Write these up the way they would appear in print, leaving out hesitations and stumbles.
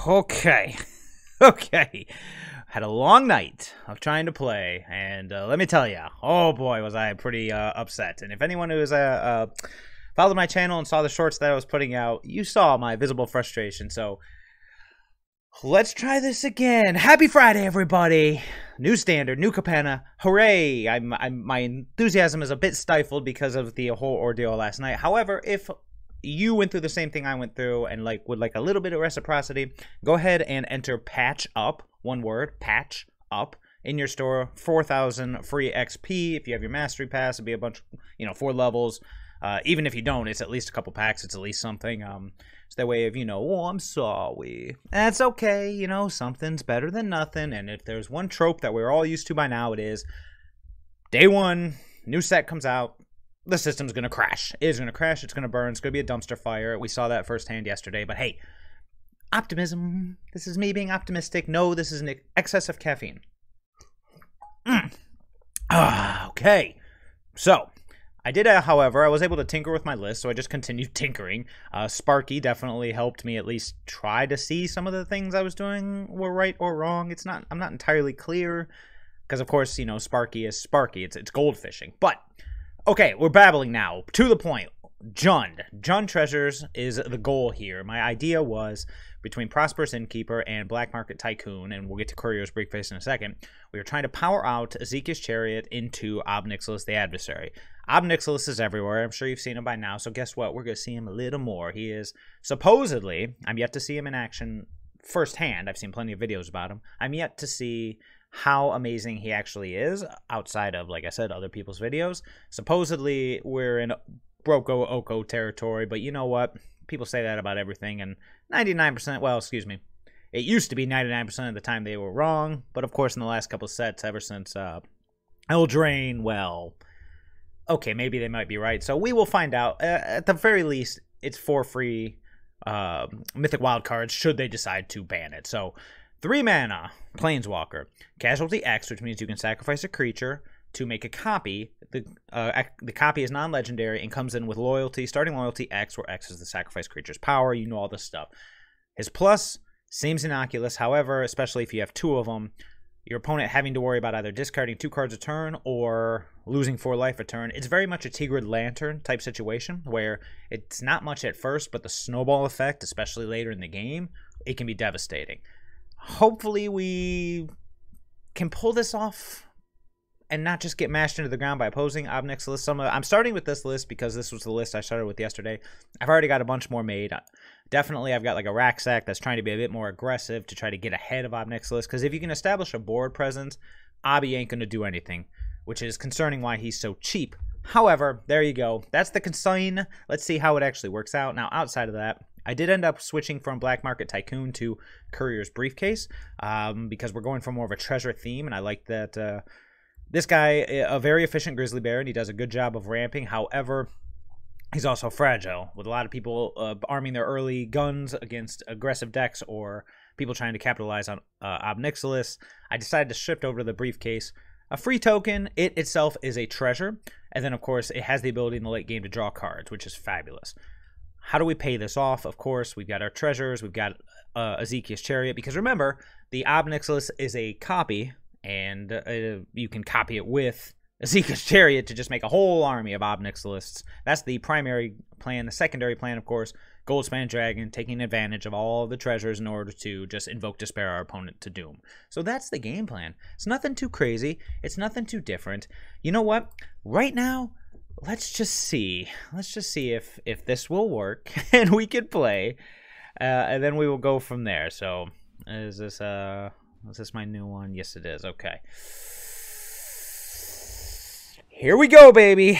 Okay. Okay. Had a long night of trying to play, and let me tell you, oh boy, was I pretty upset. And if anyone who has followed my channel and saw the shorts that I was putting out, you saw my visible frustration. So let's try this again. Happy Friday, everybody! New standard, new Capenna. Hooray! My enthusiasm is a bit stifled because of the whole ordeal last night. However, if you went through the same thing I went through and would like a little bit of reciprocity, go ahead and enter PATCHUP, one word, PATCHUP, in your store. 4,000 free XP. If you have your Mastery Pass, it'll be a bunch, 4 levels. Even if you don't, it's at least a couple packs. It's at least something. It's their way of, oh, I'm sorry. That's okay. Something's better than nothing. And if there's one trope that we're all used to by now, it is day one, new set comes out. The system's going to crash. It is going to crash. It's going to burn. It's going to be a dumpster fire. We saw that firsthand yesterday. But hey, optimism. This is me being optimistic. No, this is an excess of caffeine. Okay. So, I did, however, I was able to tinker with my list, so I just continued tinkering. Sparky definitely helped me at least try to see some of the things I was doing were right or wrong. I'm not entirely clear, because of course, Sparky is Sparky. It's gold fishing. But okay, we're babbling now. To the point. JUND. JUND treasures is the goal here. My idea was between Prosperous Innkeeper and Black Market Tycoon, and we'll get to Courier's Briefcase in a second, we were trying to power out Esika's Chariot into Ob Nixilis, the Adversary. Ob Nixilis is everywhere. I'm sure you've seen him by now, so guess what? We're going to see him a little more. He is supposedly, I'm yet to see him in action firsthand. I've seen plenty of videos about him. I'm yet to see how amazing he actually is outside of, like I said, other people's videos. Supposedly, we're in Broko Oko territory, but you know what? People say that about everything, and 99%, well, excuse me, it used to be 99% of the time they were wrong, but of course in the last couple sets, ever since Eldraine, well, okay, maybe they might be right, so we will find out. At the very least, it's for free Mythic Wild cards, should they decide to ban it. So, 3 mana, Planeswalker, Casualty X, which means you can sacrifice a creature to make a copy. The copy is non-legendary and comes in with loyalty, starting loyalty X, where X is the sacrifice creature's power. You know all this stuff. His plus seems innocuous. However, especially if you have 2 of them, your opponent having to worry about either discarding 2 cards a turn or losing 4 life a turn. It's very much a Tigrid Lantern type situation where it's not much at first, but the snowball effect, especially later in the game, it can be devastating. Hopefully we can pull this off and not just get mashed into the ground by opposing Ob Nixilis. I'm starting with this list because this was the list I started with yesterday. I've already got a bunch more made. Definitely, I've got like a rack sack that's trying to be a bit more aggressive to try to get ahead of Ob Nixilis, because if you can establish a board presence, Obby ain't going to do anything, which is concerning why he's so cheap. However, there you go. That's the consign. Let's see how it actually works out. Now, outside of that, I did end up switching from Black Market Tycoon to Courier's Briefcase because we're going for more of a treasure theme, and I like that. This guy, a very efficient grizzly bear, and he does a good job of ramping. However, he's also fragile, with a lot of people arming their early guns against aggressive decks or people trying to capitalize on Ob Nixilis. I decided to shift over to the Briefcase. A free token, it itself is a treasure, and then, of course, it has the ability in the late game to draw cards, which is fabulous. How do we pay this off? Of course, we've got our treasures, we've got Esika's Chariot, because remember, the Ob Nixilis is a copy, and you can copy it with Esika's Chariot to just make a whole army of Ob Nixilis. That's the primary plan. The secondary plan, of course, Goldspan Dragon, taking advantage of all the treasures in order to just Invoke Despair our opponent to doom. So that's the game plan. It's nothing too crazy. It's nothing too different. You know what? Right now, let's just see. Let's just see if this will work and we can play, and then we will go from there. So, is this my new one? Yes, it is. Okay. Here we go, baby.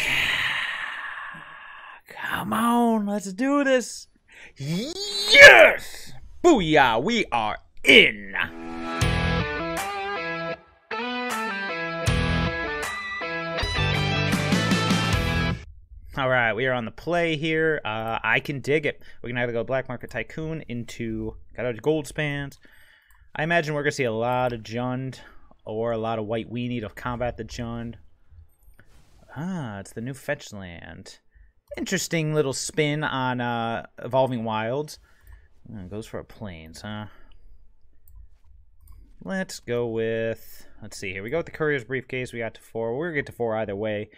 Come on, let's do this. Yes! Booyah, we are in. All right, we are on the play here. I can dig it. We can either go Black Market Tycoon into Goldspan. I imagine we're going to see a lot of JUND or a lot of White Weenie to combat the JUND. Ah, it's the new fetch land. Interesting little spin on Evolving Wilds. It goes for a plains, huh? Let's go with... Let's see here. We go with the Courier's Briefcase. We got to 4. We're going to get to 4 either way.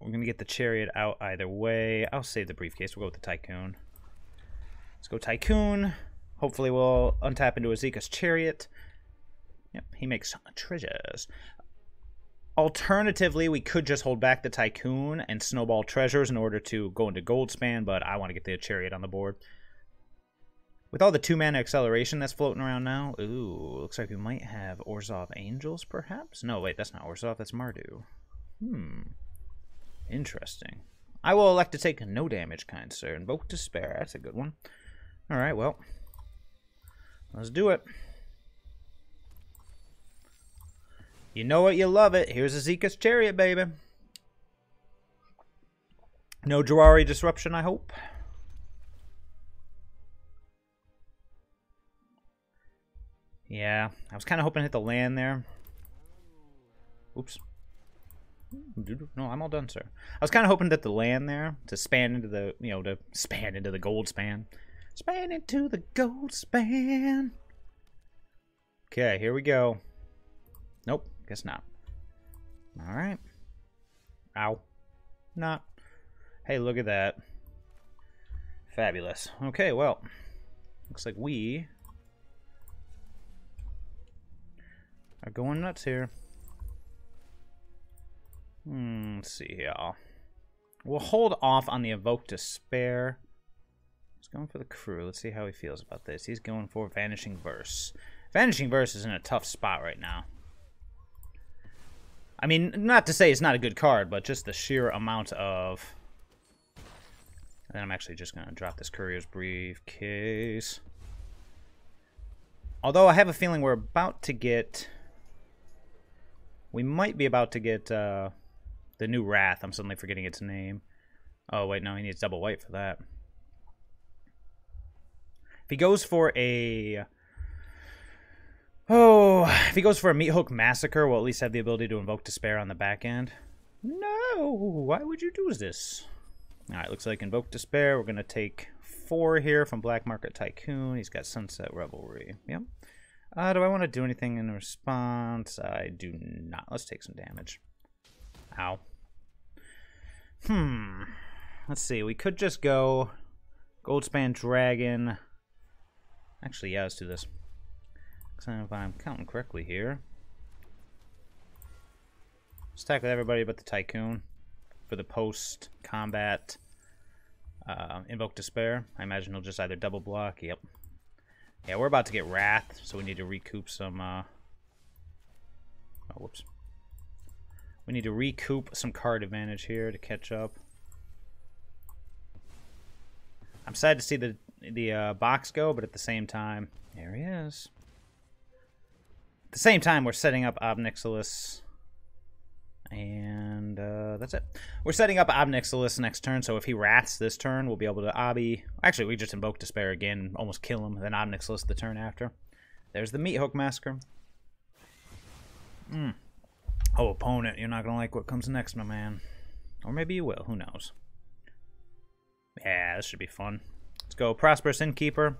We're going to get the Chariot out either way. I'll save the Briefcase. We'll go with the Tycoon. Let's go Tycoon. Hopefully we'll untap into Esika's Chariot. Yep, he makes treasures. Alternatively, we could just hold back the Tycoon and snowball treasures in order to go into Goldspan, but I want to get the Chariot on the board. With all the 2-mana acceleration that's floating around now, ooh, looks like we might have Orzhov Angels, perhaps? No, wait, that's not Orzhov, that's Mardu. Interesting. I will elect to take no damage, kind sir. Invoke Despair, that's a good one. Alright, well, let's do it. You know it, you love it. Here's Esika's Chariot, baby. No Jawari Disruption, I hope. Yeah, I was kind of hoping to hit the land there. Oops. No, I'm all done, sir. I was kind of hoping that the land there to span into the, to span into the Goldspan. Span into the Goldspan. Okay, here we go. Nope, guess not. All right. Ow. Not. Hey, look at that. Fabulous. Okay, well, looks like we are going nuts here. Let's see here. We'll hold off on the Invoke Despair. He's going for the crew. Let's see how he feels about this. He's going for Vanishing Verse. Vanishing Verse is in a tough spot right now. I mean, not to say it's not a good card, but just the sheer amount of... And then I'm actually just going to drop this Courier's Briefcase. Although I have a feeling we're about to get... We might be about to get the new Wrath. I'm suddenly forgetting its name. Oh, wait, no, he needs double white for that. If he goes for a... Oh, if he goes for a Meat Hook Massacre, we'll at least have the ability to Invoke Despair on the back end. No! Why would you do this? Alright, looks like Invoke Despair. We're going to take 4 here from Black Market Tycoon. He's got Sunset Revelry. Yep. Do I want to do anything in response? I do not. Let's take some damage. Ow. Let's see. We could just go Goldspan Dragon. Actually, yeah, let's do this. If I'm counting correctly here. Let's attack with everybody but the Tycoon for the post-combat Invoke Despair. I imagine he'll just either double block. Yep. Yeah, we're about to get Wrath, so we need to recoup some... Oh, whoops. We need to recoup some card advantage here to catch up. I'm sad to see the box go, but at the same time... There he is. At the same time, we're setting up Ob Nixilis. And that's it. We're setting up Ob Nixilis next turn, so if he Wraths this turn, we'll be able to Obby... Actually, we just Invoke Despair again, almost kill him, then Ob Nixilis the turn after. There's the Meat Hook Massacre. Oh, opponent, you're not going to like what comes next, my man. Or maybe you will, who knows. Yeah, this should be fun. Let's go Prosperous Innkeeper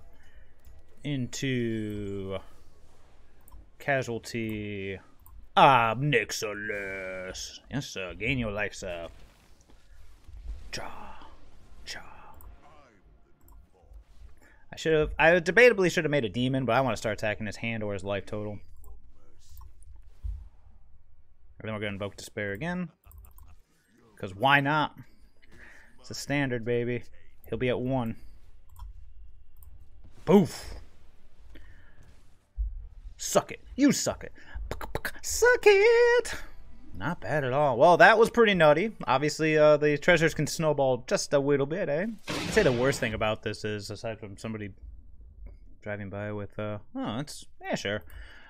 into... Casualty... Ob Nixilis. Yes, sir. Gain your life, sir. Cha. I debatably should have made a demon, but I want to start attacking his hand or his life total. And then we're going to Invoke Despair again. Because why not? It's a standard, baby. He'll be at 1. Boof. Suck it. You suck it. Suck it! Not bad at all. Well, that was pretty nutty. Obviously, the treasures can snowball just a little bit, eh? I'd say the worst thing about this is, aside from somebody driving by with, oh, that's, yeah, sure.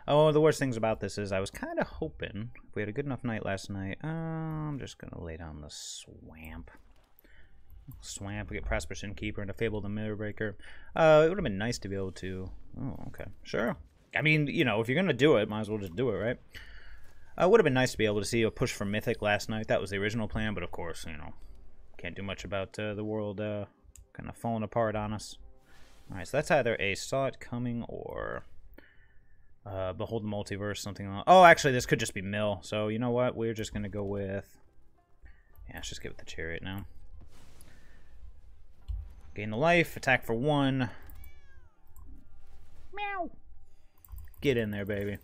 Oh, the worst things about this is I was kind of hoping, if we had a good enough night last night, I'm just going to lay down the Swamp. We get Prosperous Innkeeper and a Fable the Mirror Breaker. It would have been nice to be able to, oh, okay, sure. I mean, you know, if you're going to do it, might as well just do it, right? It would have been nice to be able to see a push for Mythic last night. That was the original plan, but of course, you know, can't do much about the world kind of falling apart on us. Alright, so that's either a Saw It Coming or Behold the Multiverse, something like... Oh, actually, this could just be mill. So, you know what? We're just going to go with... Yeah, let's just give it the Chariot now. Gain the life, attack for 1. Meow. Get in there, baby.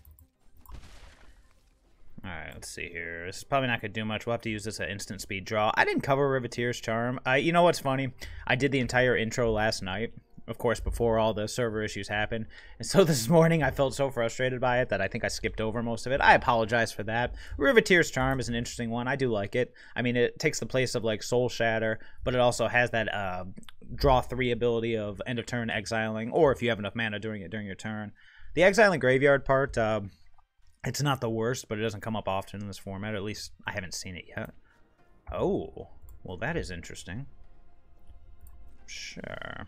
Alright, let's see here. This is probably not going to do much. We'll have to use this at instant speed draw. I didn't cover Riveteers Charm. You know what's funny? I did the entire intro last night. Of course, before all the server issues happened. And so this morning, I felt so frustrated by it that I think I skipped over most of it. I apologize for that. Riveteers Charm is an interesting one. I do like it. I mean, it takes the place of, like, Soul Shatter, but it also has that draw 3 ability of end of turn exiling, or if you have enough mana during your turn. The exiling graveyard part, it's not the worst, but it doesn't come up often in this format. At least I haven't seen it yet. Oh, well, that is interesting. Sure.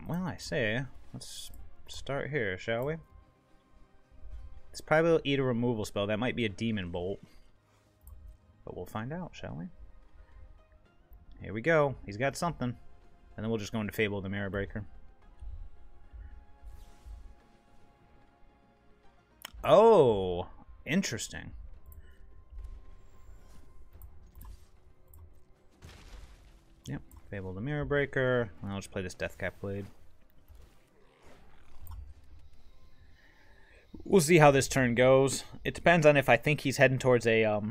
Well, I say, let's start here, shall we? It's probably will eat a removal spell. That might be a Demon Bolt. But we'll find out, shall we? Here we go. He's got something. And then we'll just go into Fable the Mirror Breaker. Oh, interesting. Yep, Fable the Mirror Breaker. I'll just play this Deathcap Glade. We'll see how this turn goes. It depends on if I think he's heading towards a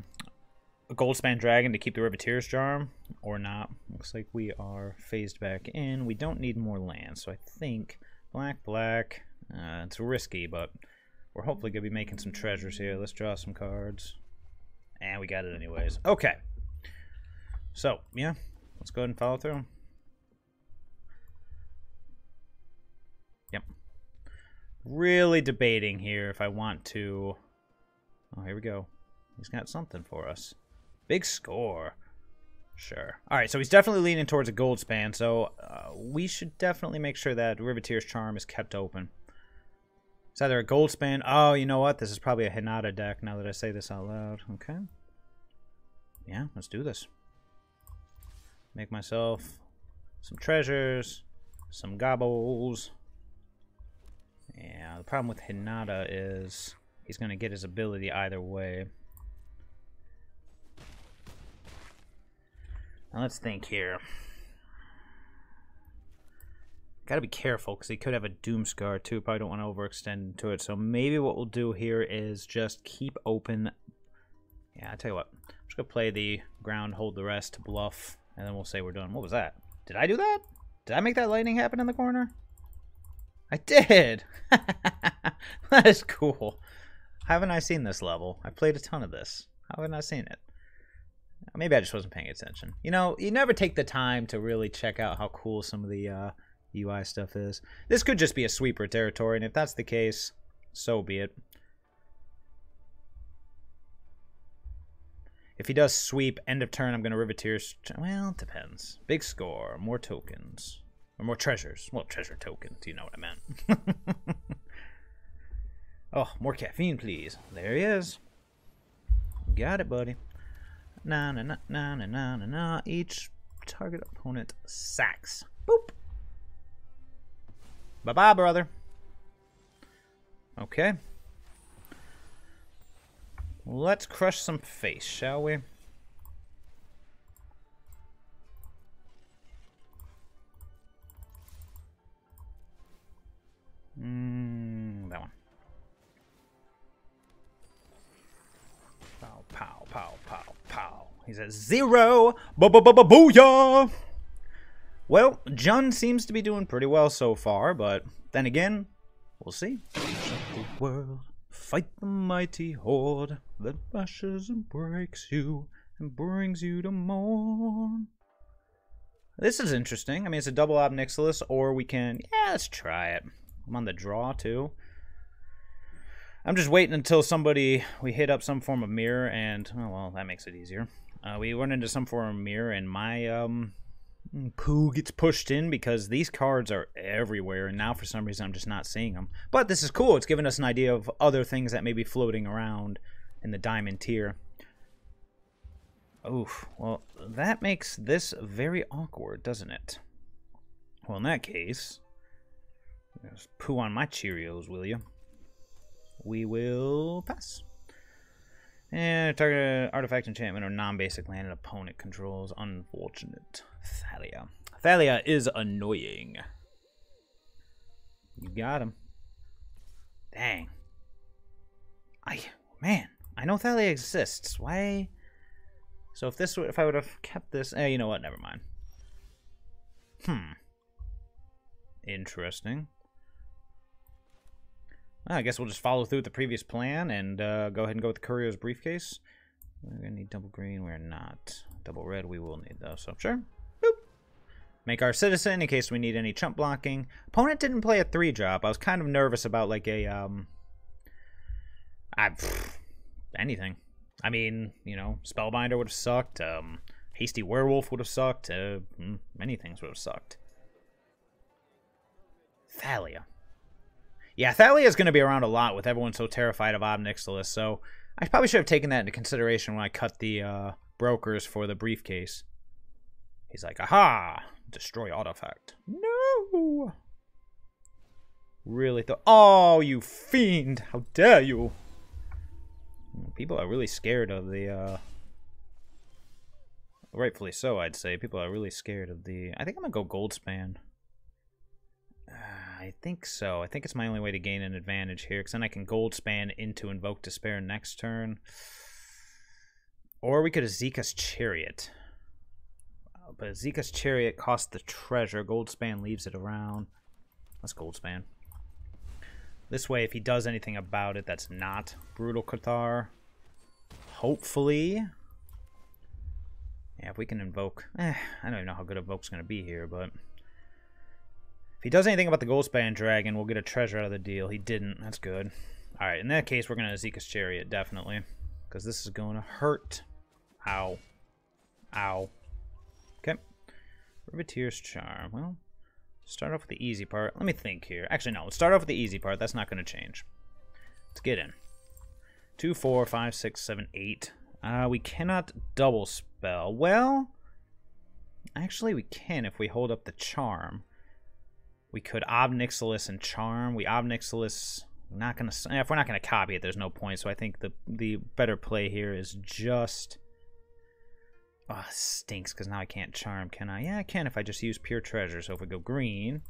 Goldspan Dragon to keep the Riveteers Charm or not. Looks like we are phased back in. We don't need more land, so I think black. It's risky, but we're hopefully going to be making some treasures here. Let's draw some cards. And we got it anyways. Okay. So, yeah. Let's go ahead and follow through. Yep. Really debating here if I want to... Oh, here we go. He's got something for us. Big score. Sure. Alright, so he's definitely leaning towards a Goldspan, so we should definitely make sure that Riveteers Charm is kept open. It's either a Goldspan... Oh, you know what? This is probably a Hinata deck now that I say this out loud. Okay. Yeah, let's do this. Make myself some treasures, some gobbles. Yeah, the problem with Hinata is he's going to get his ability either way. Now let's think here. Gotta be careful, because he could have a Doomscar too. Probably don't want to overextend into it. So maybe what we'll do here is just keep open. Yeah, I tell you what. I'm just going to play the ground, hold the rest to bluff, and then we'll say we're done. What was that? Did I do that? Did I make that lightning happen in the corner? I did! That is cool. Haven't I seen this level? I played a ton of this. How haven't I seen it? Maybe I just wasn't paying attention. You know, you never take the time to really check out how cool some of the UI stuff is. This could just be a sweeper territory, and if that's the case, so be it. If he does sweep, end of turn, I'm going to Riveteers. Well, it depends. Big score, more tokens. Or more treasures. Well, treasure tokens, you know what I meant. Oh, more caffeine, please. There he is. Got it, buddy. Na na na na na na na na. Each target opponent sacks. Boop. Bye-bye, brother. Okay. Let's crush some face, shall we? That one. Pow, pow, pow, pow, pow. He's at 0. Booyah! Well, JUND seems to be doing pretty well so far, but then again, we'll see. The world, fight the mighty horde that bashes and breaks you and brings you to mourn. This is interesting. I mean, it's a double Ob Nixilis, or we can... Yeah, let's try it. I'm on the draw, too. I'm just waiting until we hit up some form of mirror, and... Oh, well, that makes it easier. We run into some form of mirror, and my poo gets pushed in because these cards are everywhere, and now for some reason I'm just not seeing them. But this is cool. It's giving us an idea of other things that may be floating around in the diamond tier. Oof. Well, that makes this very awkward, doesn't it? Well, in that case... Just poo on my Cheerios, will you? We will pass. And target artifact, enchantment, or non-basic land an opponent controls. Unfortunate. Thalia. Thalia is annoying. You got him. Dang. Man, I know Thalia exists. Why? So if I would have kept this, you know what? Never mind. Interesting. Well, I guess we'll just follow through with the previous plan and go ahead and go with the Courier's Briefcase. We're gonna need double green. We're not. Double red. We will need though. So sure. Boop. Make our citizen in case we need any chump blocking. Opponent didn't play a 3-drop. I was kind of nervous about like a anything. I mean, you know, Spellbinder would have sucked. Hasty Werewolf would have sucked. Many things would have sucked. Thalia. Yeah, Thalia is going to be around a lot with everyone so terrified of Ob Nixilis, so I probably should have taken that into consideration when I cut the brokers for the Briefcase. He's like, aha! Destroy artifact. No! Really thought... Oh, you fiend! How dare you! People are really scared of the... Rightfully so, I'd say. People are really scared of the... I think I'm going to go Goldspan. I think so. I think it's my only way to gain an advantage here, because then I can Goldspan into Invoke Despair next turn. Or we could Esika's Chariot. But Esika's Chariot costs the treasure. Goldspan leaves it around. Let's Goldspan. This way, if he does anything about it that's not Brutal Cathar, hopefully... Yeah, if we can invoke... I don't even know how good Invoke's going to be here, but... If he does anything about the Goldspan Dragon, we'll get a treasure out of the deal. He didn't. That's good. Alright, in that case, we're going to Esika's Chariot, definitely. Because this is going to hurt. Ow. Ow. Okay. Riveteers Charm. Well, start off with the easy part. Let me think here. Actually, no. Let's start off with the easy part. That's not going to change. Let's get in. 2, 4, 5, 6, 7, 8. We cannot double spell. Well, actually, we can if we hold up the Charm. We could Ob Nixilis and Charm. We Ob Nixilis. Not gonna. If we're not gonna copy it, there's no point. So I think the better play here is just. Oh, it stinks because now I can't Charm. Can I? Yeah, I can if I just use pure treasure. So if we go green.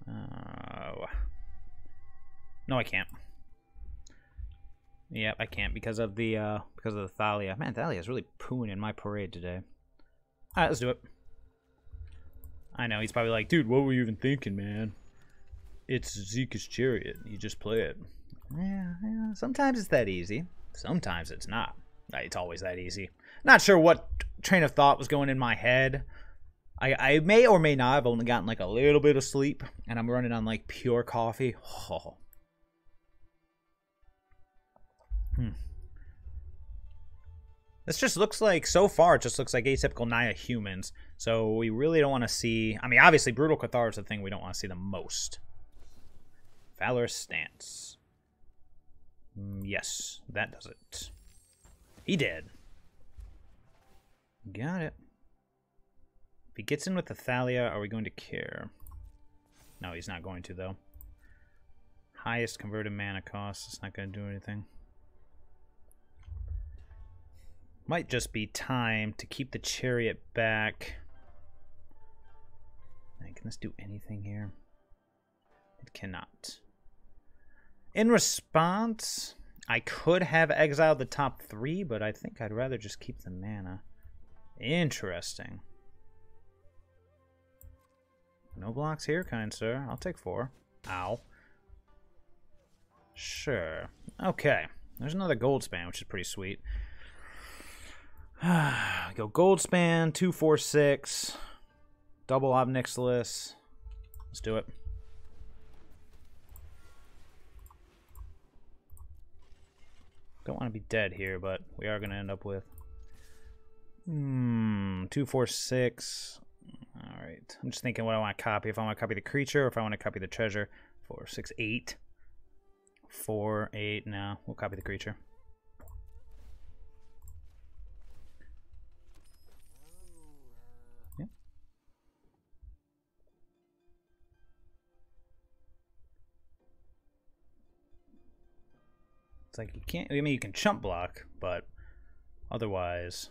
No, I can't. Yep, I can't because of the Thalia. Man, Thalia is really pooing in my parade today. All right, let's do it. I know, he's probably like, dude, what were you even thinking, man? It's Esika's Chariot. You just play it. Yeah, sometimes it's that easy. Sometimes it's not. It's always that easy. Not sure what train of thought was going in my head. I may or may not have only gotten like a little bit of sleep, and I'm running on like pure coffee. Oh. This just looks like, so far, it just looks like atypical Naya humans. So we really don't want to see... I mean, obviously, Brutal Cathar is the thing we don't want to see the most. Valorous Stance. Yes, that does it. He did. Got it. If he gets in with the Thalia, are we going to care? No, he's not going to, though. Highest converted mana cost. It's not going to do anything. Might just be time to keep the Chariot back. Man, can this do anything here? It cannot. In response, I could have exiled the top 3, but I think I'd rather just keep the mana. Interesting. No blocks here, kind sir. I'll take 4. Ow. Sure. Okay. There's another Goldspan, which is pretty sweet. Go Goldspan, 2, 4, 6. Double Ob Nixilis. Let's do it. Don't want to be dead here, but we are going to end up with 2, 4, 6. Alright. I'm just thinking what I want to copy. If I want to copy the creature, or if I want to copy the treasure. 4, 6, 8. 4, 8. No, we'll copy the creature. It's like you can't. I mean, you can chump block, but otherwise,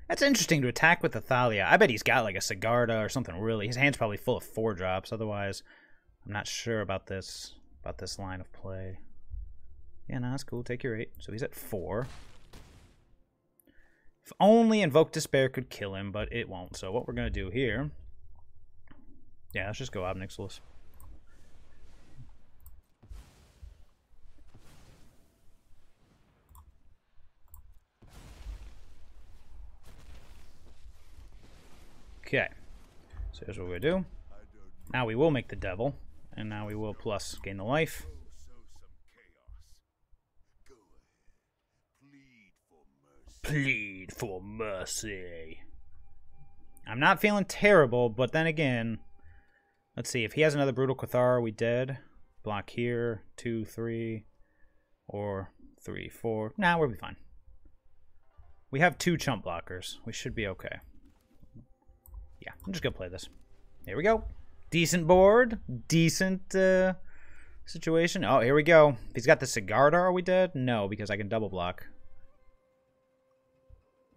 that's interesting to attack with the Thalia. I bet he's got like a Sigarda or something. Really, his hand's probably full of 4-drops. Otherwise, I'm not sure about this line of play. Yeah, no, that's cool. Take your 8. So he's at 4. If only Invoke Despair could kill him, but it won't. So what we're gonna do here? Yeah, let's just go Ob Nixilis. Okay, so here's what we're gonna do. Now we will make the devil, and now we will plus gain the life. Plead for mercy. I'm not feeling terrible, but then again, let's see. If he has another Brutal Cathar, are we dead? Block here, 2, 3, or 3, 4. Nah, we'll be fine. We have 2 chump blockers. We should be okay. Yeah, I'm just gonna play this. Here we go. Decent board. Decent situation. Oh, here we go. If he's got the Sigarda, are we dead? No, because I can double block.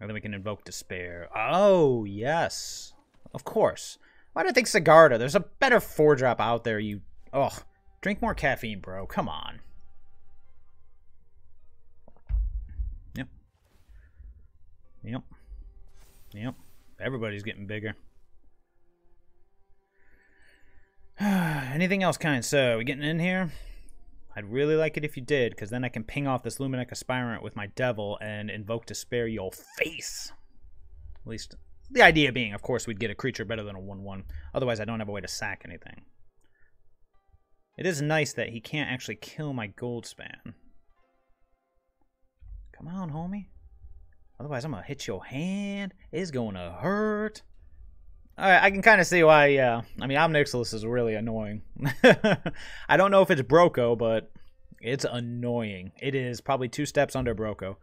And then we can Invoke Despair. Oh, yes. Of course. Why do I think Sigarda? There's a better 4-drop out there, you... Ugh. Drink more caffeine, bro. Come on. Yep. Yep. Yep. Everybody's getting bigger. Anything else, kind? So, we getting in here? I'd really like it if you did, because then I can ping off this Luminec Aspirant with my Devil and Invoke Despair your face. At least, the idea being, of course, we'd get a creature better than a 1/1. Otherwise, I don't have a way to sack anything. It is nice that he can't actually kill my Goldspan. Come on, homie. Otherwise, I'm going to hit your hand. It's going to hurt. Alright, I can kind of see why, yeah. I mean, Ob Nixilis is really annoying. I don't know if it's Broco, but it's annoying. It is probably 2 steps under Broco.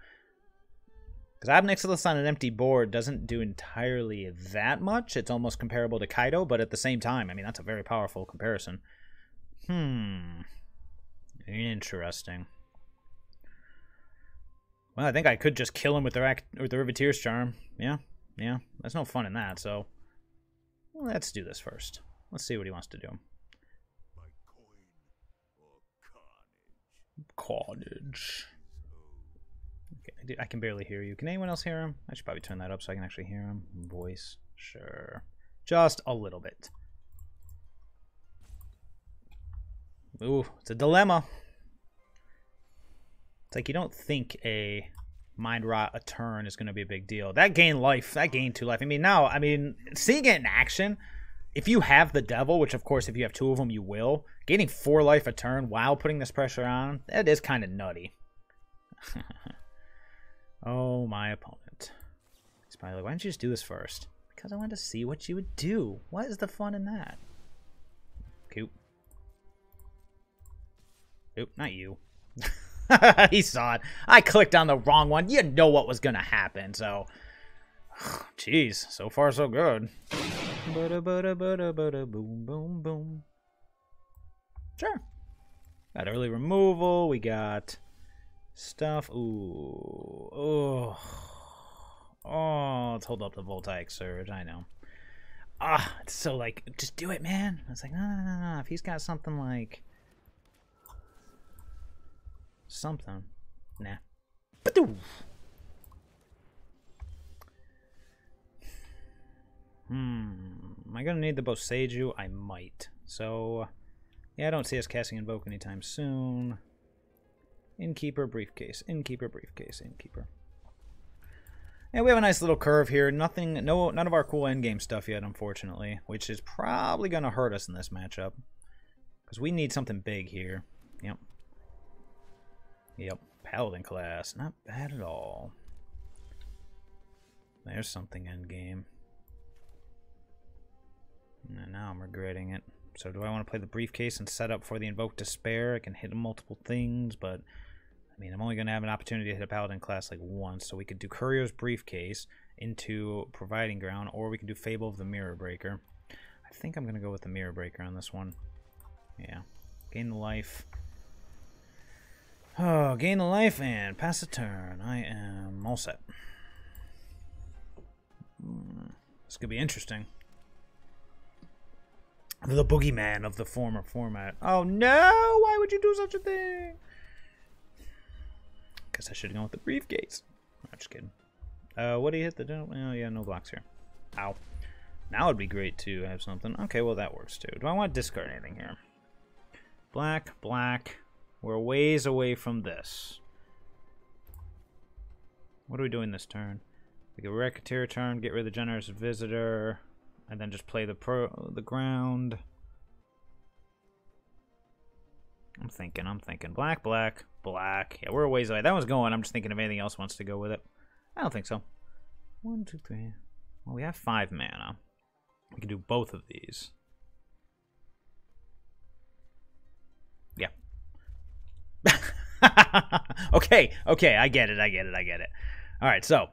Because Ob Nixilis on an empty board doesn't do entirely that much. It's almost comparable to Kaido, but at the same time, I mean, that's a very powerful comparison. Interesting. Well, I think I could just kill him with the Riveteers Charm. Yeah, there's no fun in that, so... Let's do this first. Let's see what he wants to do. Carnage. Okay, I can barely hear you. Can anyone else hear him? I should probably turn that up so I can actually hear him. Voice. Sure. Just a little bit. Ooh, it's a dilemma. It's like you don't think a Mind Rot a turn is going to be a big deal. That gained life. That gained 2 life. I mean, seeing it in action, if you have the Devil, which of course if you have 2 of them you will, gaining 4 life a turn while putting this pressure on, that is kind of nutty. Oh, my opponent. He's probably like, why didn't you just do this first? Because I wanted to see what you would do. What is the fun in that? Coop. Oop, not you. He saw it. I clicked on the wrong one. You know what was going to happen, so... Jeez, so far so good. Boom, boom, boom. Sure. Got early removal. We got stuff. Ooh. Oh. Oh, let's hold up the Voltaic Surge. I know. Ah, it's so like, just do it, man. It's like, no. If he's got something like... something. Nah. Am I gonna need the Boseiju? I might. So, yeah, I don't see us casting Invoke anytime soon. Innkeeper, Briefcase. Innkeeper, Briefcase. Innkeeper. Yeah, we have a nice little curve here. None of our cool endgame stuff yet, unfortunately, which is probably gonna hurt us in this matchup. Because we need something big here. Yep, Paladin class. Not bad at all. There's something endgame. And now I'm regretting it. So do I want to play the Briefcase and set up for the Invoke Despair? I can hit multiple things, but... I mean, I'm only going to have an opportunity to hit a Paladin class like once, so we could do Courier's Briefcase into Providing Ground, or we can do Fable of the Mirror Breaker. I think I'm going to go with the Mirror Breaker on this one. Yeah. Gain the life. Oh, gain a life and pass a turn. I am all set. This could be interesting. The boogeyman of the former format. Oh no! Why would you do such a thing? Guess I should have gone with the briefcase. I'm just kidding. What do you hit the... Oh yeah, no blocks here. Ow. Now would be great to have something. Okay, well that works too. Do I want to discard anything here? Black, black. We're a ways away from this. What are we doing this turn? We get Riveteers Charm, get rid of the Generous Visitor, and then just play the ground. I'm thinking. Black, black, black. Yeah, we're a ways away. That one's going. I'm just thinking if anything else wants to go with it. I don't think so. 1, 2, 3. Well, we have 5 mana. We can do both of these. Yeah. Okay, I get it. Alright, so.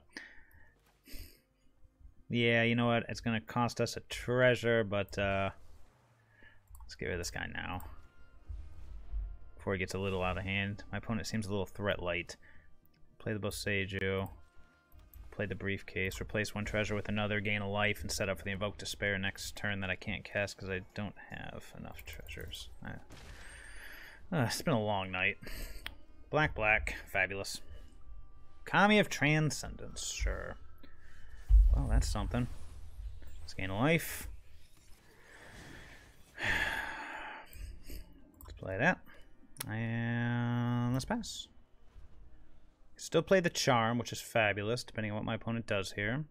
Yeah, you know what? It's going to cost us a treasure, but let's get rid of this guy now. Before he gets a little out of hand. My opponent seems a little threat light. Play the Boseiju. Play the Briefcase. Replace 1 treasure with another, gain a life, and set up for the Invoke Despair next turn that I can't cast because I don't have enough treasures. It's been a long night. Black, black. Fabulous. Kami of Transcendence. Sure. Well, that's something. Let's gain a life. Let's play that. And let's pass. Still play the Charm, which is fabulous, depending on what my opponent does here.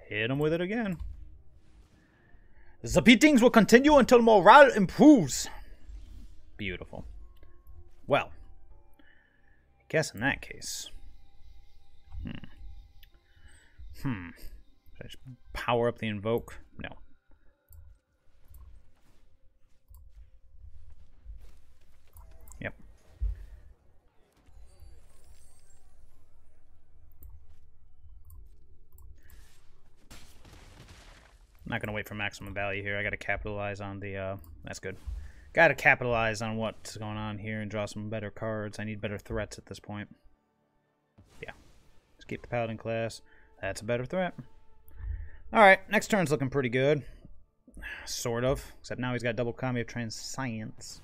Hit him with it again. The beatings will continue until morale improves. Beautiful. Well, I guess in that case. Should I just power up the Invoke? No. Yep. I'm not going to wait for maximum value here. I got to capitalize on the... that's good. Got to capitalize on what's going on here and draw some better cards. I need better threats at this point. Yeah. Let's keep the Paladin class. That's a better threat. Alright, next turn's looking pretty good. Sort of. Except now he's got double Kami of Transience.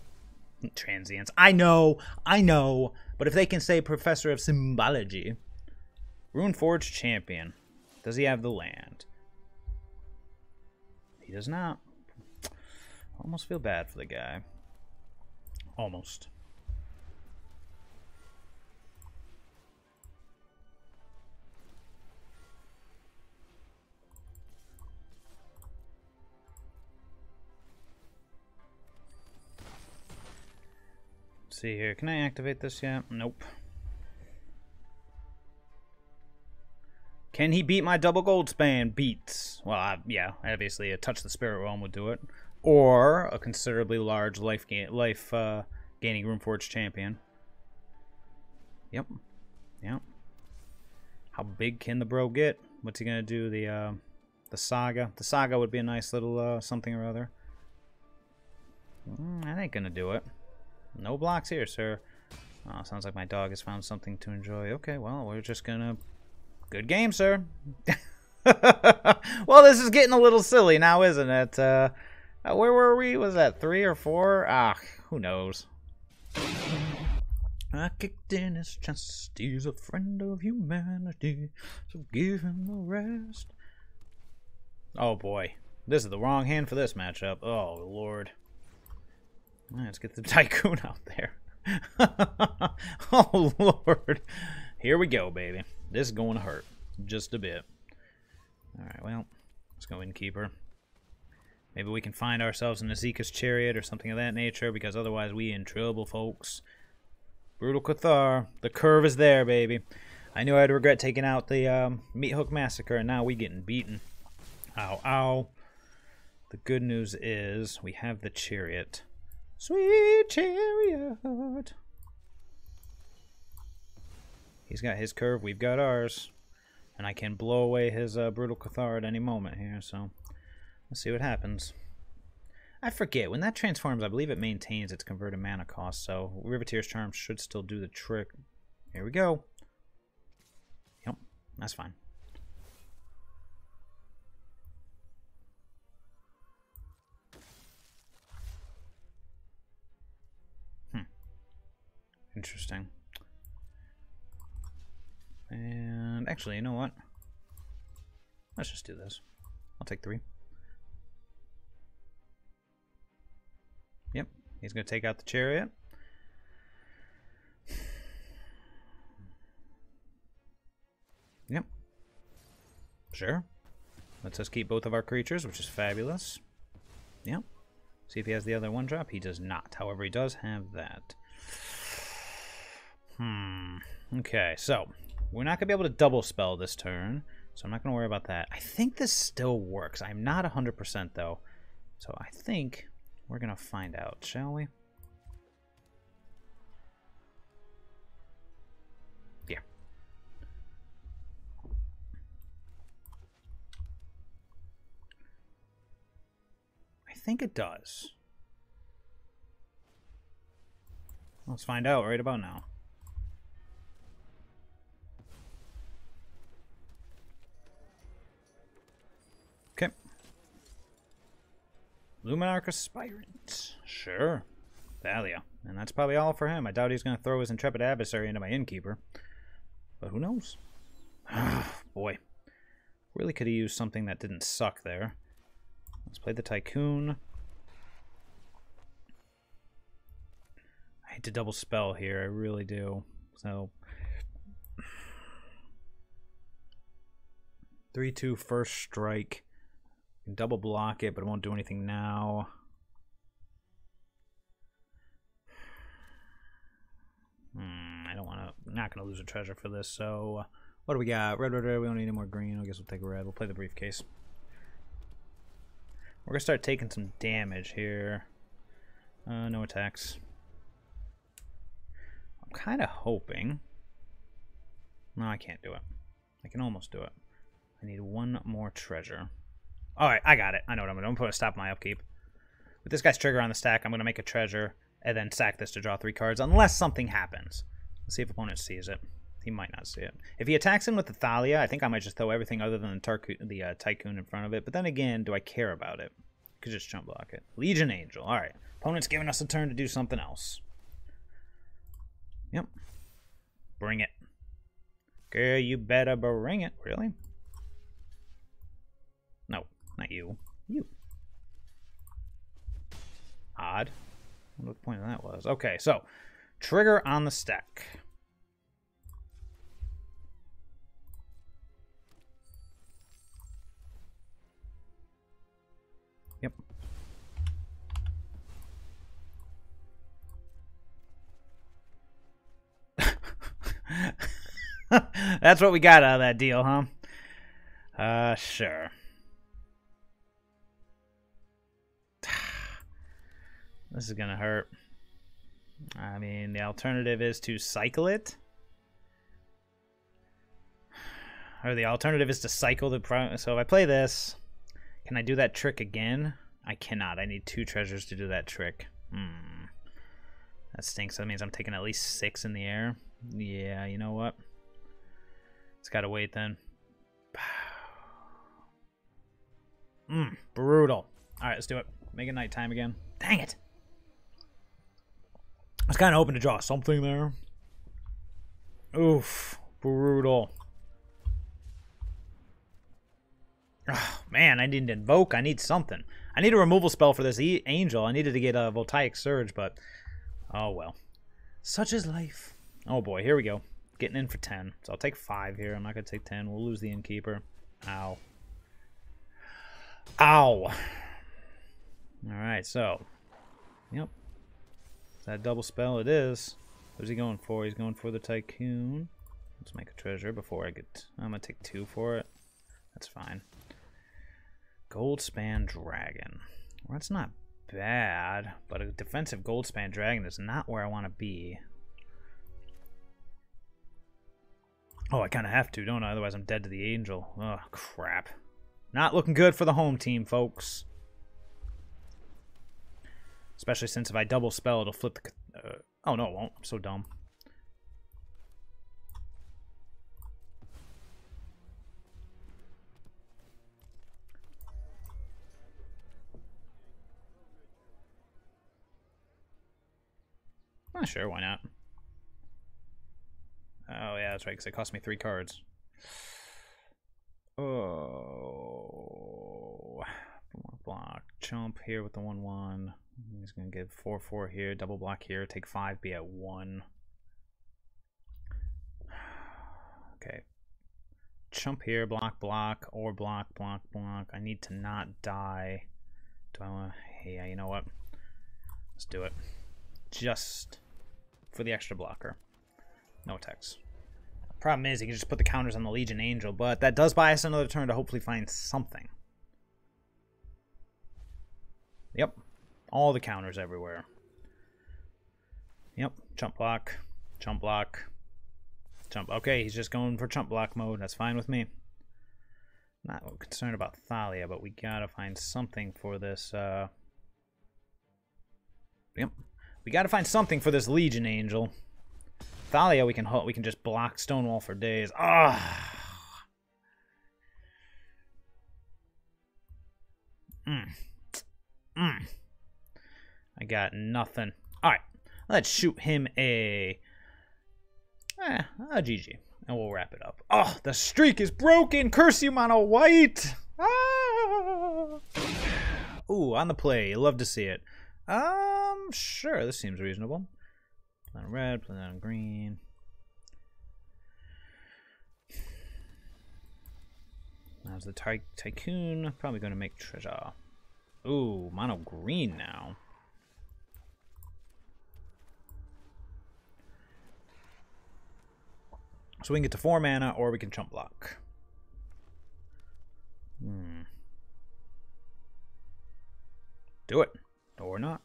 I know. But if they can say Professor of Symbology. Runeforged Champion. Does he have the land? He does not. Almost feel bad for the guy. Almost. Let's see here. Can I activate this yet? Nope. Can he beat my double Goldspan? Beats. Well, yeah, obviously a Touch the Spirit Realm would do it. Or a considerably large gaining Runeforged Champion. Yep. How big can the bro get? What's he gonna do? The Saga. The Saga would be a nice little something or other. That ain't gonna do it. No blocks here, sir. Oh, sounds like my dog has found something to enjoy. Okay, well, we're just gonna... Good game, sir. Well, this is getting a little silly now, isn't it? Where were we? Was that 3 or 4? Ah, who knows? I kicked in his chest. He's a friend of humanity, so give him the rest. Oh boy, this is the wrong hand for this matchup. Oh lord. Let's get the Tycoon out there. Oh lord. Here we go, baby. This is going to hurt just a bit. Alright, well, let's go Innkeeper. Maybe we can find ourselves in Esika's Chariot or something of that nature, because otherwise we in trouble, folks. Brutal Cathar. The curve is there, baby. I knew I'd regret taking out the Meat Hook Massacre, and now we getting beaten. Ow, ow. The good news is we have the Chariot. Sweet Chariot. He's got his curve, we've got ours. And I can blow away his Brutal Cathar at any moment here, so let's see what happens. I forget. When that transforms, I believe it maintains its converted mana cost, so Riveteers Charm should still do the trick. Here we go. Yep, that's fine. Interesting. And actually, you know what? Let's just do this. I'll take 3. Yep, he's going to take out the Chariot. Yep. Sure. Lets us keep both of our creatures, which is fabulous. Yep. See if he has the other 1-drop. He does not. However, he does have that. Okay, so we're not going to be able to double spell this turn, so I'm not going to worry about that. I think this still works. I'm not 100% though, so I think we're going to find out, shall we? Yeah. I think it does. Let's find out right about now. Okay. Luminarch Aspirant. Sure. Thalia. And that's probably all for him. I doubt he's going to throw his Intrepid Adversary into my Innkeeper. But who knows? Boy. Really could have used something that didn't suck there. Let's play the Tycoon. I hate to double spell here. I really do. So 3/2 first strike. Can double block it, but it won't do anything now. I don't want to. Not going to lose a treasure for this. So what do we got? Red, red, red. We don't need any more green. I guess we'll take a red. We'll play the Briefcase. We're going to start taking some damage here. No attacks. I'm kind of hoping. No, I can't do it. I can almost do it. I need 1 more treasure. Alright, I got it. I know what I'm going to do. I'm going to stop my upkeep. With this guy's trigger on the stack, I'm going to make a treasure and then sack this to draw 3 cards, unless something happens. Let's see if opponent sees it. He might not see it. If he attacks him with the Thalia, I think I might just throw everything other than the Tycoon in front of it. But then again, do I care about it? Could just jump block it. Legion Angel. Alright. Opponent's giving us a turn to do something else. Yep. Bring it. Girl, you better bring it. Really? No, not you. You. Odd. I wonder what the point of that was. Okay, so trigger on the stack. Yep. That's what we got out of that deal, huh? Sure. This is gonna hurt. I mean, the alternative is to cycle it. Or the alternative is to cycle the... So if I play this, can I do that trick again? I cannot. I need 2 treasures to do that trick. That stinks. That means I'm taking at least 6 in the air. Yeah, you know what? It's gotta wait then. Brutal. Alright, let's do it. Make it nighttime again. Dang it! I was kind of hoping to draw something there. Oof. Brutal. Oh, man, I need to invoke. I need something. I need a removal spell for this angel. I needed to get a Voltaic Surge, but... oh, well. Such is life. Oh, boy. Here we go. Getting in for 10. So I'll take 5 here. I'm not going to take 10. We'll lose the Innkeeper. Ow. Ow. Alright, so... yep. That double spell it is. What's he going for? He's going for the Tycoon. Let's make a treasure before I get... I'm going to take 2 for it. That's fine. Goldspan Dragon. Well, that's not bad, but a defensive Goldspan Dragon is not where I want to be. Oh, I kind of have to, don't I? Otherwise I'm dead to the Angel. Oh, crap. Not looking good for the home team, folks. Especially since if I double spell, it'll flip the... oh, no, it won't. I'm so dumb. Sure, why not? Oh, yeah, that's right, because it cost me 3 cards. Oh. Block. Chump here with the 1/1. He's going to get 4/4 here. Double block here. Take 5, be at 1. Okay. Chump here. Block, block. Or block, block, block. I need to not die. Do I want to... Yeah, you know what? Let's do it. Just... for the extra blocker. No attacks. Problem is, you can just put the counters on the Legion Angel, but that does buy us another turn to hopefully find something. Yep. All the counters everywhere. Yep. Chump block. Chump block. Chump. Okay, he's just going for chump block mode. That's fine with me. Not concerned about Thalia, but we gotta find something for this, Yep. We gotta find something for this Legion Angel. Thalia, we can just block Stonewall for days. Ah. I got nothing. All right, let's shoot him a GG, and we'll wrap it up. Oh, the streak is broken. Curse you, mono white. Ah. Ooh, on the play. Love to see it. Sure, this seems reasonable. Play on red, play on green. How's the Tycoon? Probably going to make treasure. Ooh, mono green now. So we can get to 4 mana, or we can chump block. Do it. Or not.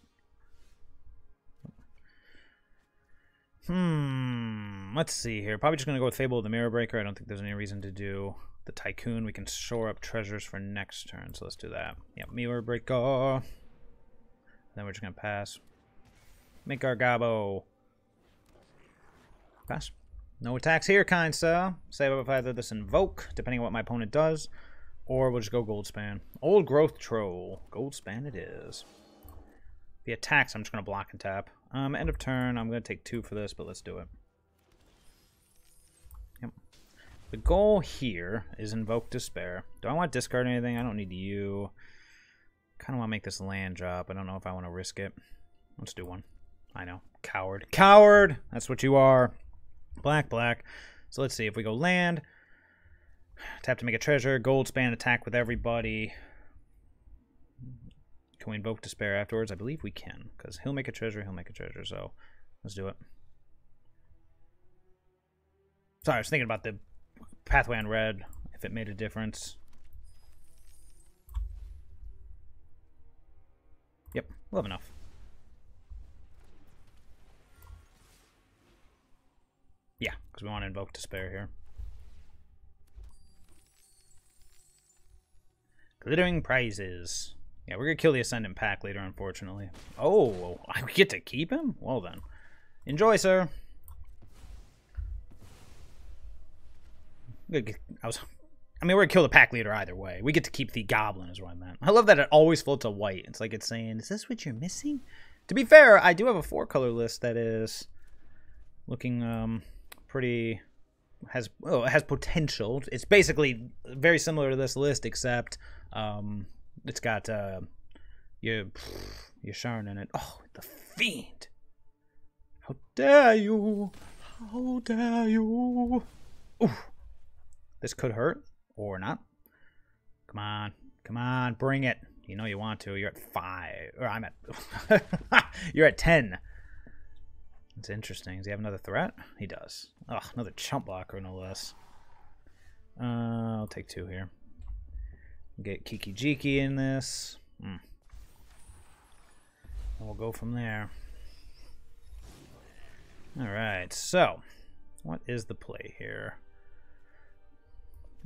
Let's see here. Probably just going to go with Fable of the Mirror Breaker. I don't think there's any reason to do the Tycoon. We can shore up treasures for next turn, so let's do that. Yep, Mirror Breaker. Then we're just going to pass. Make our Gabo. Pass. No attacks here, kind sir. Save up either this Invoke, depending on what my opponent does, or we'll just go Goldspan. Old Growth Troll. Goldspan it is. The attacks, I'm just going to block and tap. End of turn, I'm going to take 2 for this, but let's do it. Yep. The goal here is Invoke Despair. Do I want to discard anything? I don't need you. Kind of want to make this land drop. I don't know if I want to risk it. Let's do one. I know. Coward. Coward! That's what you are. Black, black. So let's see. If we go land, tap to make a treasure, Goldspan, attack with everybody. Can we invoke Despair afterwards? I believe we can, because he'll make a treasure, so let's do it. Sorry, I was thinking about the pathway on red, if it made a difference. Yep, we'll have enough. Yeah, because we want to invoke Despair here. Glittering prizes. Yeah, we're going to kill the Ascendant Pack later, unfortunately. Oh, I get to keep him? Well then. Enjoy, sir. I mean, we're going to kill the pack leader either way. We get to keep the Goblin is what I meant. I love that it always floats a white. It's like it's saying, is this what you're missing? To be fair, I do have a 4-color list that is looking pretty... it has potential. It's basically very similar to this list, except... it's got your Sharn in it. Oh, the Fiend! How dare you! How dare you! Ooh. This could hurt or not. Come on, come on, bring it. You know you want to. You're at 5, or I'm at. You're at 10. It's interesting. Does he have another threat? He does. Oh, another chump blocker, no less. I'll take 2 here. Get Kiki Jiki in this. And we'll go from there. Alright, so what is the play here?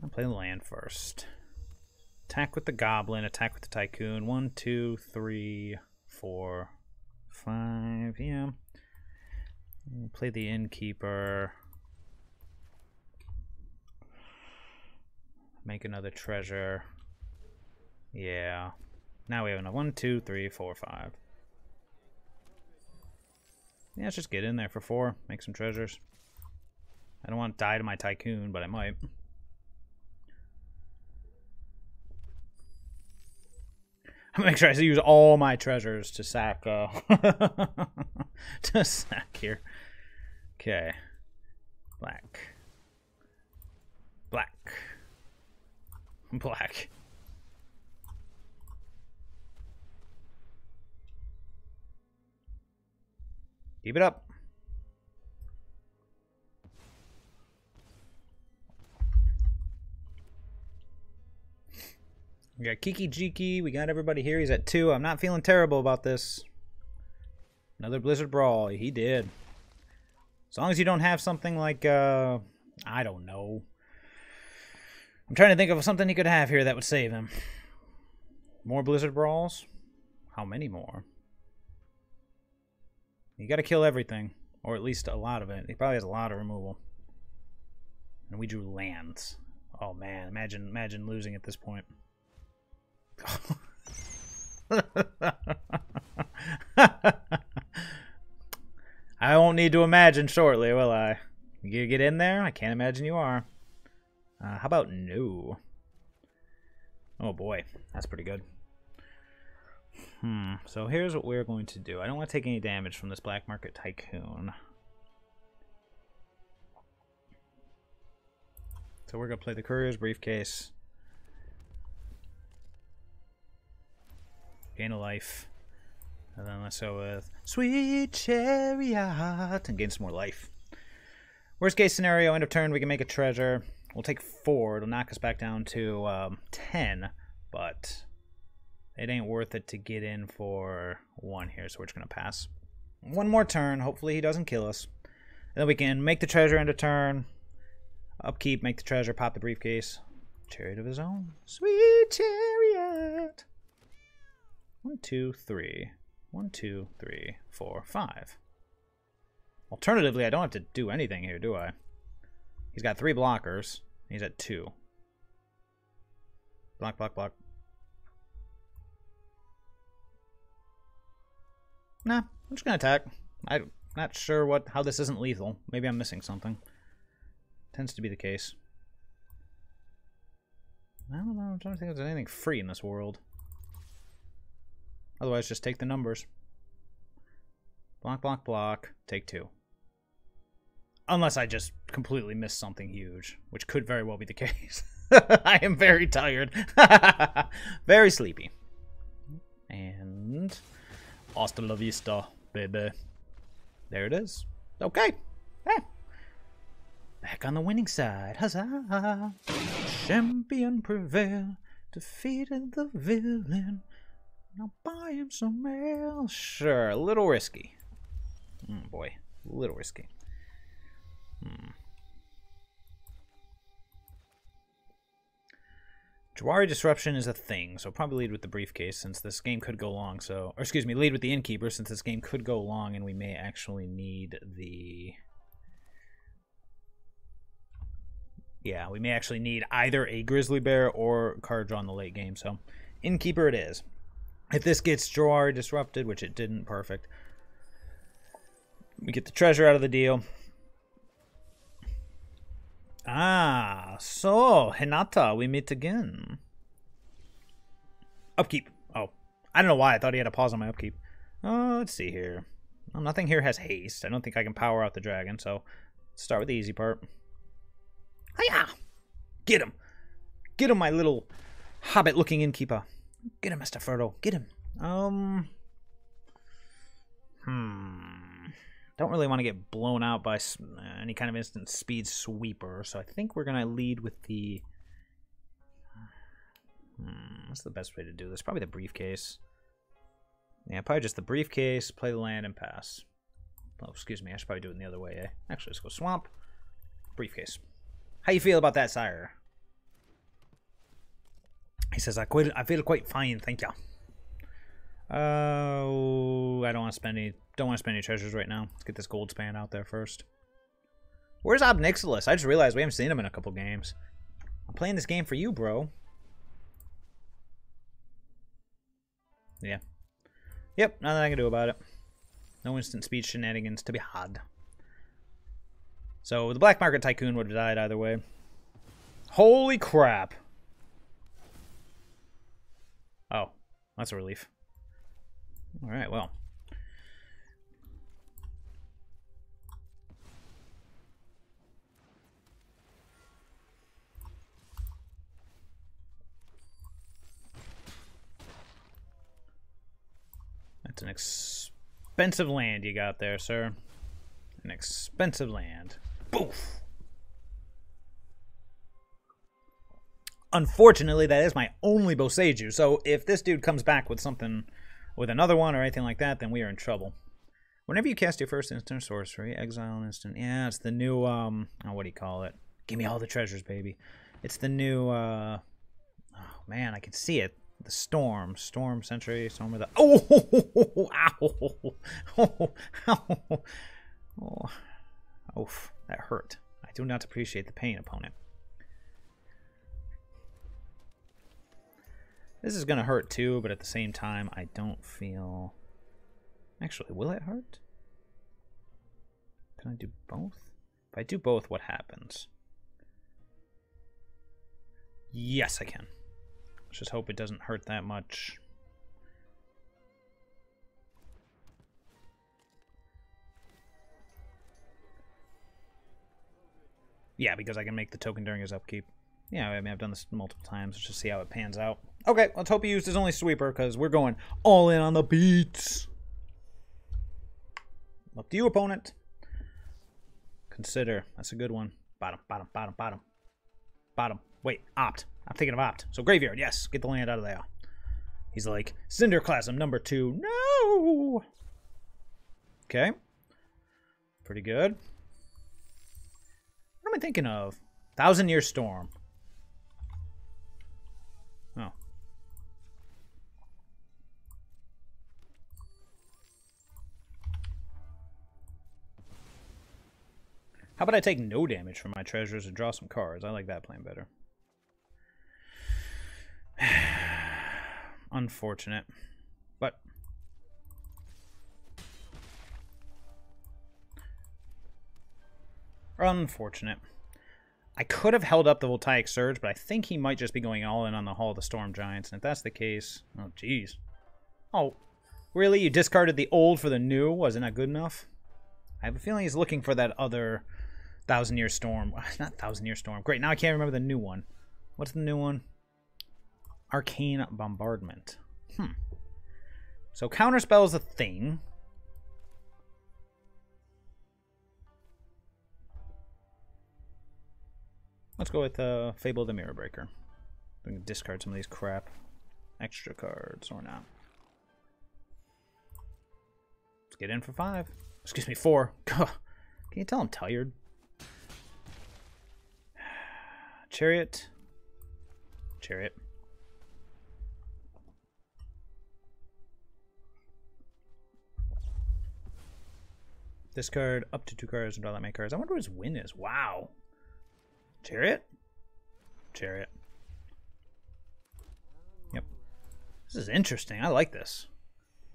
I'll play the land first. Attack with the Goblin, attack with the Tycoon. 1, 2, 3, 4, 5, yeah. We'll play the Innkeeper. Make another treasure. Yeah. Now we have enough. 1, 2, 3, 4, 5. Yeah, let's just get in there for 4. Make some treasures. I don't want to die to my Tycoon, but I might. I'm gonna make sure I use all my treasures to sack to sack here. Okay. Black. Black. Black. Keep it up. We got Kiki Jiki. We got everybody here. He's at 2. I'm not feeling terrible about this. Another Blizzard Brawl. He did. As long as you don't have something like, I don't know. I'm trying to think of something he could have here that would save him. More Blizzard Brawls? How many more? You gotta kill everything. Or at least a lot of it. He probably has a lot of removal. And we drew lands. Oh man, imagine losing at this point. I won't need to imagine shortly, will I? You get in there? I can't imagine you are. How about no? Oh boy, that's pretty good. So here's what we're going to do. I don't want to take any damage from this Black Market Tycoon. So we're going to play the Courier's Briefcase. Gain a life. And then let's go with Sweet Chariot and gain some more life. Worst case scenario, end of turn, we can make a treasure. We'll take 4. It'll knock us back down to 10. But it ain't worth it to get in for 1 here, so we're just going to pass. 1 more turn. Hopefully he doesn't kill us. And then we can make the treasure end of turn. Upkeep, make the treasure, pop the briefcase. Chariot of his own. Sweet Chariot. 1, 2, 3. 1, 2, 3, 4, 5. Alternatively, I don't have to do anything here, do I? He's got 3 blockers. He's at 2. Block, block, block. Nah, I'm just gonna attack. I'm not sure how this isn't lethal. Maybe I'm missing something. Tends to be the case. I don't know. I'm trying to think if there's anything free in this world. Otherwise, just take the numbers. Block, block, block. Take 2. Unless I just completely missed something huge, which could very well be the case. I am very tired. Very sleepy. And hasta la vista, baby. There it is. Okay. Yeah. Back on the winning side. Huzzah. Champion prevail. Defeated the villain. Now buy him some mail. Sure, a little risky. Boy, a little risky. Jawari Disruption is a thing, so probably lead with the Briefcase since this game could go long. So, or excuse me, lead with the Innkeeper since this game could go long and we may actually need the... Yeah, we may actually need either a Grizzly Bear or card draw in the late game. So, Innkeeper it is. If this gets Jawari Disrupted, which it didn't, perfect. We get the treasure out of the deal. Ah, so, Hinata, we meet again. Upkeep. Oh, I don't know why. I thought he had a pause on my upkeep. Oh, let's see here. Well, nothing here has haste. I don't think I can power out the dragon, so let's start with the easy part. Hiya! Get him! Get him, my little hobbit-looking innkeeper. Get him, Mr. Frodo. Get him. Don't really want to get blown out by any kind of instant speed sweeper, so I think we're going to lead with the... what's the best way to do this? Probably the Briefcase. Yeah, probably just the Briefcase, play the land, and pass. Oh, excuse me, I should probably do it in the other way, eh? Actually, let's go Swamp, Briefcase. How you feel about that, sire? He says, I feel quite fine, thank you. Oh, I don't want to spend any. Don't want to spend any treasures right now. Let's get this Goldspan out there first. Where's Ob Nixilis? I just realized we haven't seen him in a couple games. I'm playing this game for you, bro. Yeah. Yep, nothing I can do about it. No instant speed shenanigans to be had. So the Black Market Tycoon would have died either way. Holy crap. Oh, that's a relief. Alright, well. That's an expensive land you got there, sir. An expensive land. Boof! Unfortunately, that is my only Boseiju, so if this dude comes back with something, with another one or anything like that, then we are in trouble. Whenever you cast your first instant sorcery, exile an instant. Yeah, it's the new, oh, what do you call it? Give me all the treasures, baby. It's the new, oh, man, I can see it. The Storm Sentry, Storm of the... Oh! Ow! Oh. Oof, that hurt. I do not appreciate the pain, opponent. This is going to hurt too, but at the same time, I don't feel... Actually, will it hurt? Can I do both? If I do both, what happens? Yes, I can. Let's just hope it doesn't hurt that much. Yeah, because I can make the token during his upkeep. Yeah, I mean, I've done this multiple times. Let's just see how it pans out. Okay, let's hope he used his only sweeper, because we're going all in on the beats. Up to you, opponent. Consider. That's a good one. Bottom, bottom, bottom, bottom. Bottom. Wait, opt. I'm thinking of opt. So graveyard, yes. Get the land out of there. He's like, Cinderclasm number 2. No! Okay. Pretty good. What am I thinking of? 1,000-Year Storm. Oh. How about I take no damage from my treasures and draw some cards? I like that plan better. Unfortunate. But unfortunate. I could have held up the Voltaic Surge, but I think he might just be going all in on the Hall of the Storm Giants. And if that's the case... Oh, jeez. Oh, really? You discarded the old for the new? Wasn't that good enough? I have a feeling he's looking for that other 1,000-Year Storm. Not 1,000-Year Storm. Great, now I can't remember the new one. What's the new one? Arcane Bombardment. So Counterspell is a thing. Let's go with Fable the Mirror Breaker. We can discard some of these crap extra cards or not. Let's get in for 5. Excuse me, 4. Can you tell I'm tired? Chariot. Chariot. Discard up to 2 cards and draw that many cards. I wonder what his win is. Wow. Chariot? Chariot. Yep. This is interesting. I like this.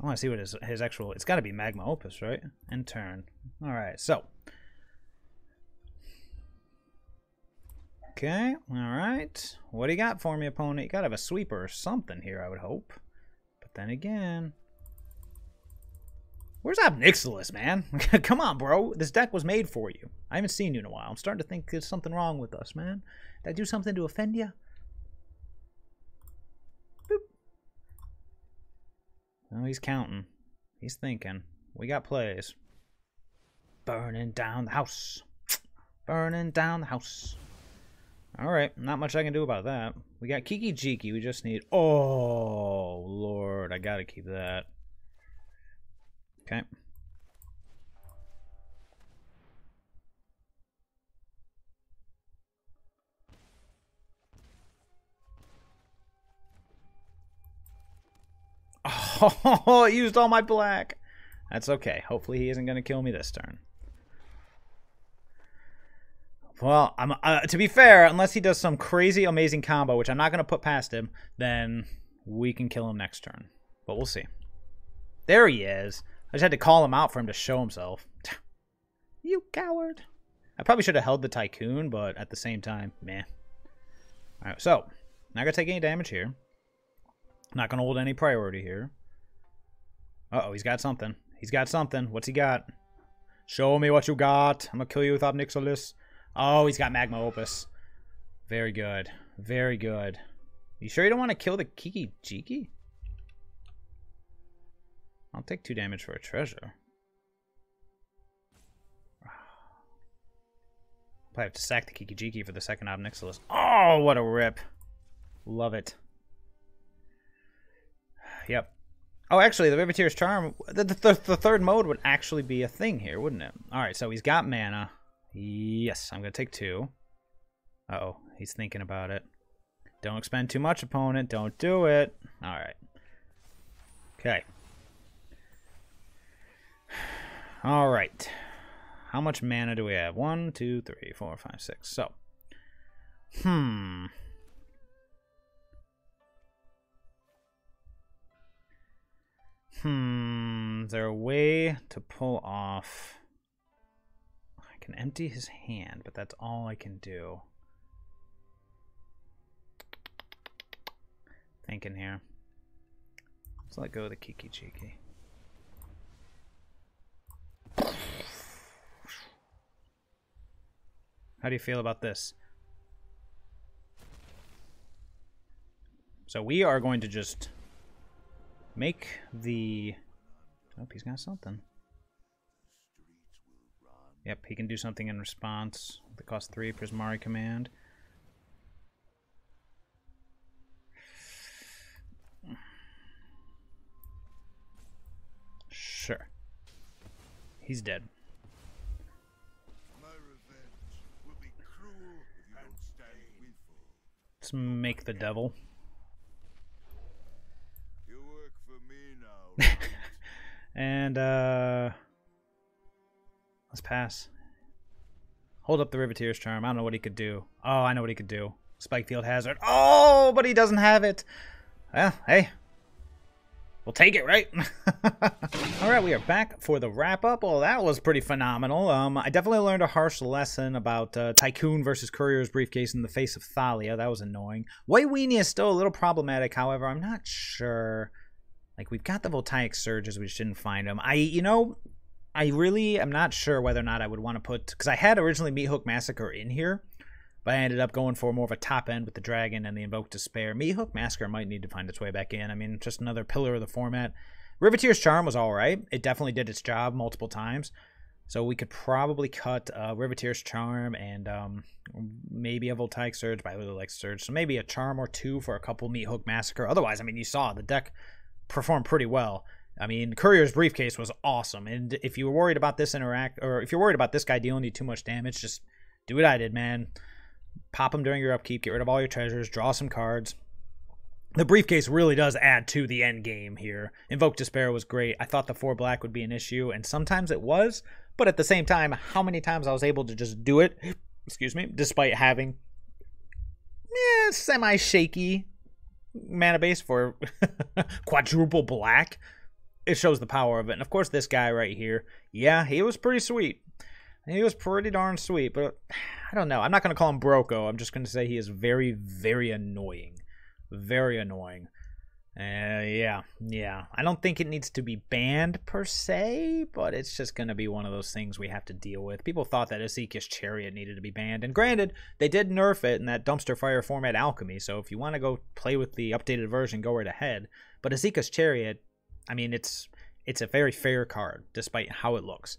I want to see what his actual... It's got to be Magma Opus, right? End turn. Alright, so. Okay, alright. What do you got for me, opponent? You got to have a sweeper or something here, I would hope. But then again... Where's Ob Nixilis, man? Come on, bro. This deck was made for you. I haven't seen you in a while. I'm starting to think there's something wrong with us, man. Did I do something to offend you? Boop. Oh, he's counting. He's thinking. We got plays. Burning down the house. Burning down the house. Alright, not much I can do about that. We got Kiki Jiki. We just need... Oh, Lord. I gotta keep that. Okay. Oh. Oh, it used all my black. That's okay. Hopefully he isn't going to kill me this turn. Well, to be fair, unless he does some crazy, amazing combo, which I'm not going to put past him, then we can kill him next turn. But we'll see. There he is. I just had to call him out for him to show himself. You coward. I probably should have held the Tycoon, but at the same time, meh. Alright, so, not going to take any damage here. Not going to hold any priority here. Uh-oh, he's got something. He's got something. What's he got? Show me what you got. I'm going to kill you with Ob Nixilis. Oh, he's got Magma Opus. Very good. Very good. You sure you don't want to kill the Kiki Jiki? I'll take 2 damage for a treasure. Probably have to sack the Kiki Jiki for the second Ob Nixilis. Oh, what a rip. Love it. Yep. Oh, actually, the Riveteers Charm, the third mode would actually be a thing here, wouldn't it? Alright, so he's got mana. Yes, I'm going to take 2. Uh-oh, he's thinking about it. Don't expend too much, opponent. Don't do it. Alright. Okay. Alright. How much mana do we have? 1, 2, 3, 4, 5, 6. So. Is there a way to pull off... I can empty his hand, but that's all I can do. Thinking here. Let's let go of the Kiki Jiki. How do you feel about this? So we are going to just make the... Oh, he's got something. Yep, he can do something in response. That costs 3 Prismari command. Sure. He's dead. Let's make the devil. You work for me now. And let's pass. Hold up the Riveteers Charm. I don't know what he could do. Oh, I know what he could do. Spikefield Hazard. Oh, but he doesn't have it. Well, hey. We'll take it, right? Alright, we are back for the wrap-up. Well, that was pretty phenomenal. I definitely learned a harsh lesson about Tycoon versus Courier's Briefcase in the face of Thalia. That was annoying. White Weenie is still a little problematic, however. I'm not sure. Like, we've got the Voltaic Surges. We just didn't find them. I really am not sure whether or not I would want to put... Because I had originally Meathook Massacre in here. But I ended up going for more of a top end with the Dragon and the Invoke Despair. Meathook Massacre might need to find its way back in. I mean, just another pillar of the format. Riveteers Charm was alright. It definitely did its job multiple times. So we could probably cut Riveteers Charm and maybe a Voltaic Surge, but I really like Surge. So maybe a Charm or 2 for a couple Meathook Massacre. Otherwise, I mean, you saw the deck performed pretty well. I mean, Courier's Briefcase was awesome. And if you were worried about this if you're worried about this guy dealing you too much damage, just do what I did, man. Pop them during your upkeep, get rid of all your treasures, draw some cards. The Briefcase really does add to the end game here. Invoke Despair was great. I thought the 4 black would be an issue, and sometimes it was, but at the same time, how many times I was able to just do it, excuse me, despite having semi-shaky mana base for quadruple black. It shows the power of it. And of course, this guy right here, yeah, he was pretty sweet. He was pretty darn sweet, but I don't know. I'm not going to call him Broco. I'm just going to say he is very, very annoying. Very annoying. Yeah. I don't think it needs to be banned per se, but it's just going to be one of those things we have to deal with. People thought that Esika's Chariot needed to be banned, and granted, they did nerf it in that Dumpster Fire format Alchemy, so if you want to go play with the updated version, go right ahead. But Esika's Chariot, I mean, it's a very fair card, despite how it looks.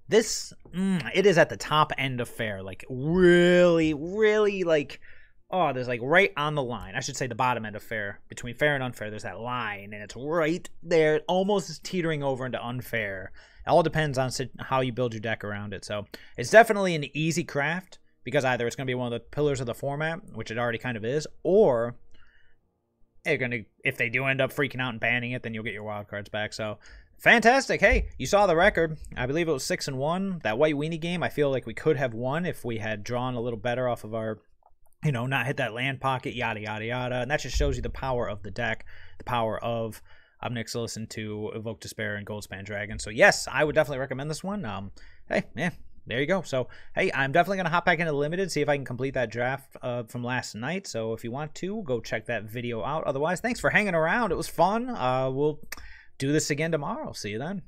This, it is at the top end of fair, like really, really like, oh, there's like right on the line. I should say the bottom end of fair. Between fair and unfair, there's that line, and it's right there. It almost is teetering over into unfair. It all depends on how you build your deck around it. So it's definitely an easy craft, because either it's going to be one of the pillars of the format, which it already kind of is, or they're gonna, if they do end up freaking out and banning it, then you'll get your wild cards back. So fantastic. Hey, you saw the record. I believe it was 6-1. That white weenie game, I feel like we could have won if we had drawn a little better off of our, you know, not hit that land pocket, yada, yada, yada. And that just shows you the power of the deck, the power of Ob Nixilis into Invoke Despair and Goldspan Dragon. So yes, I would definitely recommend this one. Hey, yeah, there you go. So hey, I'm definitely gonna hop back into limited, see if I can complete that draft from last night. So if you want to, go check that video out. Otherwise, thanks for hanging around. It was fun. We'll do this again tomorrow. See you then.